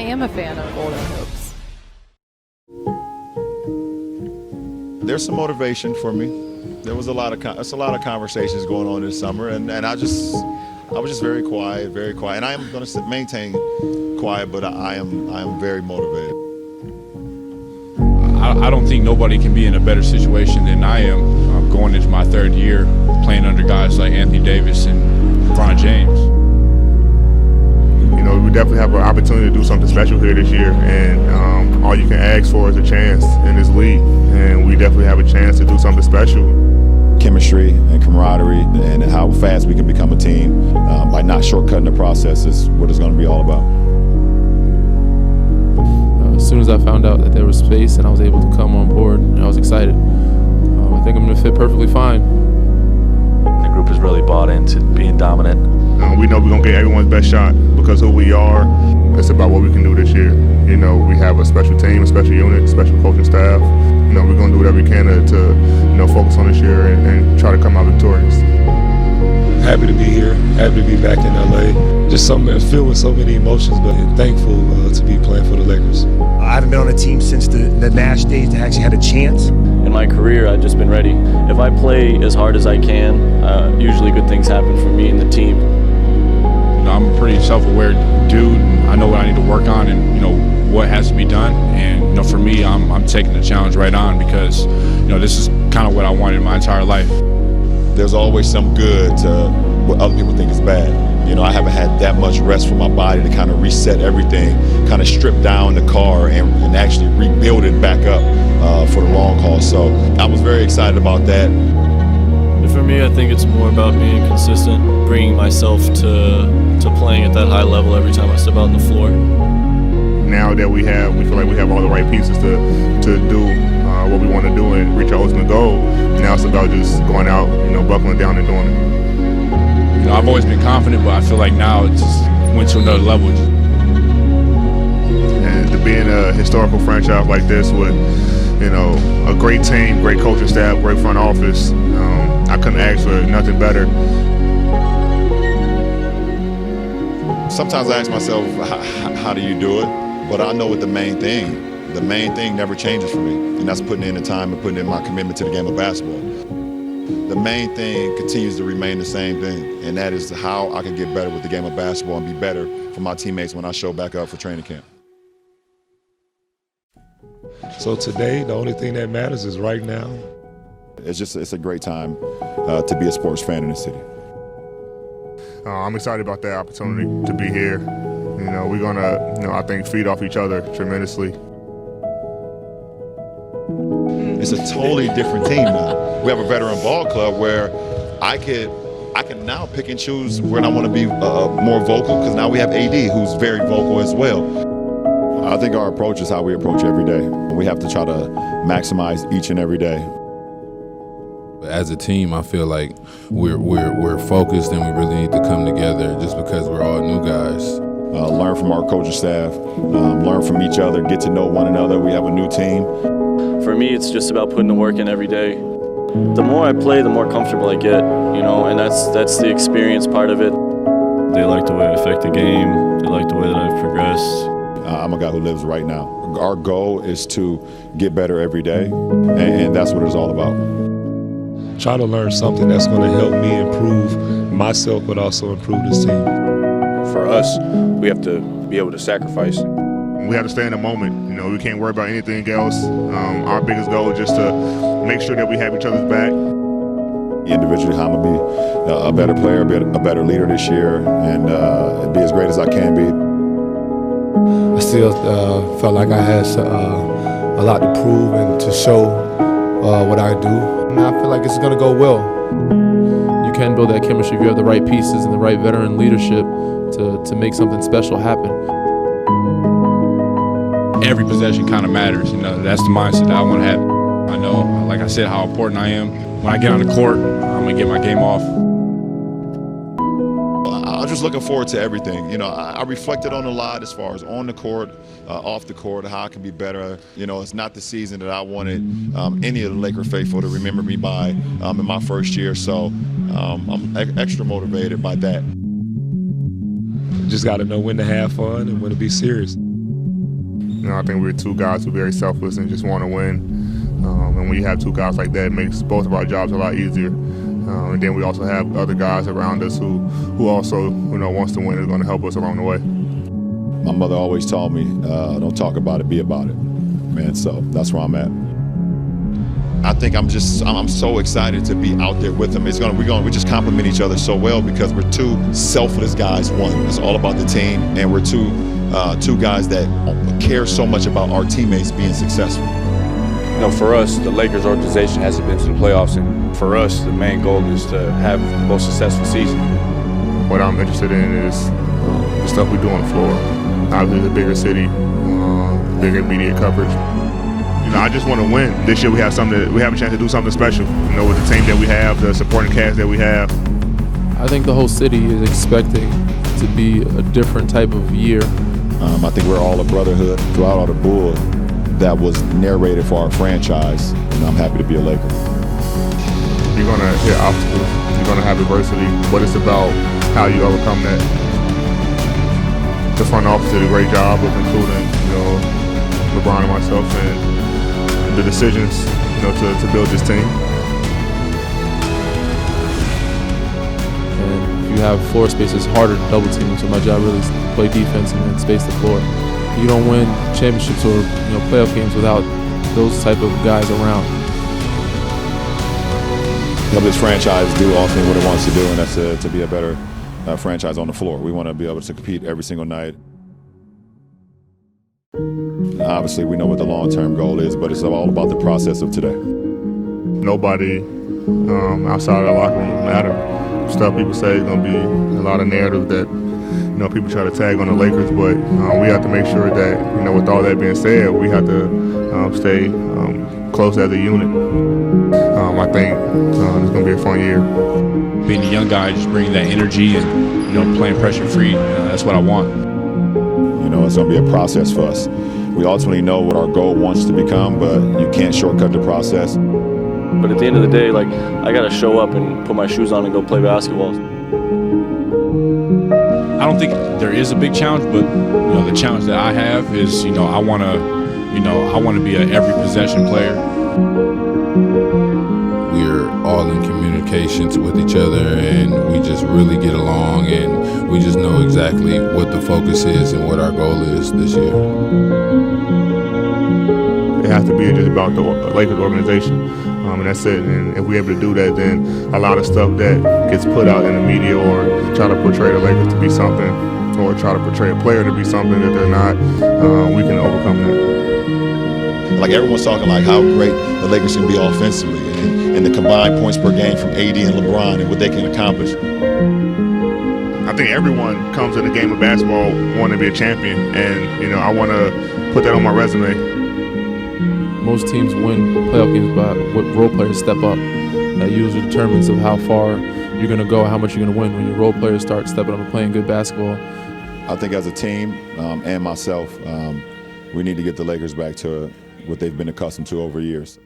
am a fan of Golden Hoops. There's some motivation for me. There was a lot of conversations going on this summer, and I was just very quiet, and I am going to maintain quiet, but I am very motivated. I don't think nobody can be in a better situation than I am. I'm going into my third year playing under guys like Anthony Davis and LeBron James. You know, we definitely have an opportunity to do something special here this year, and all you can ask for is a chance in this league, and we definitely have a chance to do something special. Chemistry and camaraderie and how fast we can become a team by not shortcutting the process is what it's going to be all about. As soon as I found out that there was space and I was able to come on board, I was excited. I think I'm going to fit perfectly fine. The group is really bought into being dominant. We know we're going to get everyone's best shot because who we are. It's about what we can do this year. You know, we have a special team, a special unit, a special coaching staff. You know, we're going to do whatever we can to focus on this year and try to come out victorious. Happy to be here, happy to be back in LA. Just filled with so many emotions, but thankful to be playing for the Lakers. I haven't been on a team since the Nash days that actually had a chance. In my career, I've just been ready. If I play as hard as I can, usually good things happen for me and the team. You know, I'm a pretty self-aware dude. And I know what I need to work on and, you know, what has to be done. And, you know, for me, I'm taking the challenge right on because, you know, this is kind of what I wanted my entire life. There's always some good to what other people think is bad. You know, I haven't had that much rest for my body to kind of reset everything, kind of strip down the car and actually rebuild it back up for the long haul. So I was very excited about that. For me, I think it's more about being consistent, bringing myself to playing at that high level every time I step out on the floor. Now that we feel like we have all the right pieces to do what we want to do and reach our ultimate goal. Now it's about just going out, you know, buckling down and doing it. You know, I've always been confident, but I feel like now it just went to another level. And to be in a historical franchise like this with, you know, a great team, great coaching staff, great front office, I couldn't ask for nothing better. Sometimes I ask myself, how do you do it? But I know what the main thing never changes for me, and that's putting in the time and putting in my commitment to the game of basketball. The main thing continues to remain the same thing, and that is how I can get better with the game of basketball and be better for my teammates when I show back up for training camp. So today, the only thing that matters is right now. It's a great time to be a sports fan in the city. I'm excited about that opportunity to be here. You know, we're gonna, you know, I think feed off each other tremendously. It's a totally different team now. We have a veteran ball club where I can now pick and choose when I want to be more vocal because now we have AD who's very vocal as well. I think our approach is how we approach every day. We have to try to maximize each and every day. As a team, I feel like we're focused and we really need to come together just because we're all new guys. Learn from our coaching staff, learn from each other, get to know one another. We have a new team. For me, it's just about putting the work in every day. The more I play, the more comfortable I get, you know, and that's the experience part of it. They like the way I affect the game. They like the way that I've progressed. I'm a guy who lives right now. Our goal is to get better every day, and that's what it's all about. Try to learn something that's going to help me improve myself, but also improve this team. For us, we have to be able to sacrifice. We have to stay in the moment. You know, we can't worry about anything else. Our biggest goal is just to make sure that we have each other's back. Individually, I'm going to be a better player, a better leader this year, and be as great as I can be. I still felt like I had a lot to prove and to show what I do. And I feel like it's going to go well. You can build that chemistry if you have the right pieces and the right veteran leadership to make something special happen. Every possession kind of matters. You know, that's the mindset that I want to have. I know, like I said, how important I am. When I get on the court, I'm going to get my game off. I'm just looking forward to everything. You know, I reflected on a lot as far as on the court, off the court, how I can be better. You know, it's not the season that I wanted any of the Laker faithful to remember me by in my first year. So I'm extra motivated by that. Just got to know when to have fun and when to be serious. I think we're two guys who are very selfless and just want to win. And when you have two guys like that, it makes both of our jobs a lot easier. And then we also have other guys around us who also, wants to win and is going to help us along the way. My mother always told me, don't talk about it, be about it. Man, so that's where I'm at. I think I'm so excited to be out there with them. We just complement each other so well because we're two selfless guys. One, it's all about the team, and we're two guys that care so much about our teammates being successful. For us, the Lakers organization hasn't been to the playoffs, and for us, the main goal is to have the most successful season. What I'm interested in is the stuff we do on the floor. Obviously, the bigger city, bigger media coverage. I just want to win. This year we have a chance to do something special. With the team that we have, the supporting cast that we have. I think the whole city is expecting to be a different type of year. I think we're all a brotherhood throughout all the bull that was narrated for our franchise, and I'm happy to be a Laker. You're going to hit obstacles. You're going to have adversity, but it's about how you overcome that. The front office did a great job of including, LeBron and myself and the decisions, to build this team. And if you have floor space, it's harder to double team. So my job really is to play defense and then space the floor. You don't win championships or playoff games without those type of guys around. This franchise do ultimately what it wants to do, and that's to be a better franchise on the floor. We want to be able to compete every single night. Obviously, we know what the long-term goal is, but it's all about the process of today. Nobody outside of the locker room matter. Stuff people say is going to be a lot of narrative that people try to tag on the Lakers, but we have to make sure that with all that being said, we have to stay close as a unit. I think it's going to be a fun year. Being a young guy, just bringing that energy and playing pressure-free, that's what I want. It's going to be a process for us. We ultimately know what our goal wants to become, but you can't shortcut the process. But at the end of the day, I got to show up and put my shoes on and go play basketball. I don't think there is a big challenge, but the challenge that I have is I want to be an every possession player. We're all in communications with each other, and we just really get along, and we just know exactly what the focus is and what our goal is this year. It has to be just about the Lakers organization, and that's it. And if we're able to do that, then a lot of stuff that gets put out in the media or try to portray the Lakers to be something or try to portray a player to be something that they're not, we can overcome that. Everyone's talking how great the Lakers can be offensively and the combined points per game from AD and LeBron and what they can accomplish. I think everyone comes in a game of basketball wanting to be a champion, and I want to put that on my resume. Most teams win playoff games by what role players step up. That usually determines of how far you're going to go, how much you're going to win. When your role players start stepping up and playing good basketball. I think as a team and myself, we need to get the Lakers back to what they've been accustomed to over years.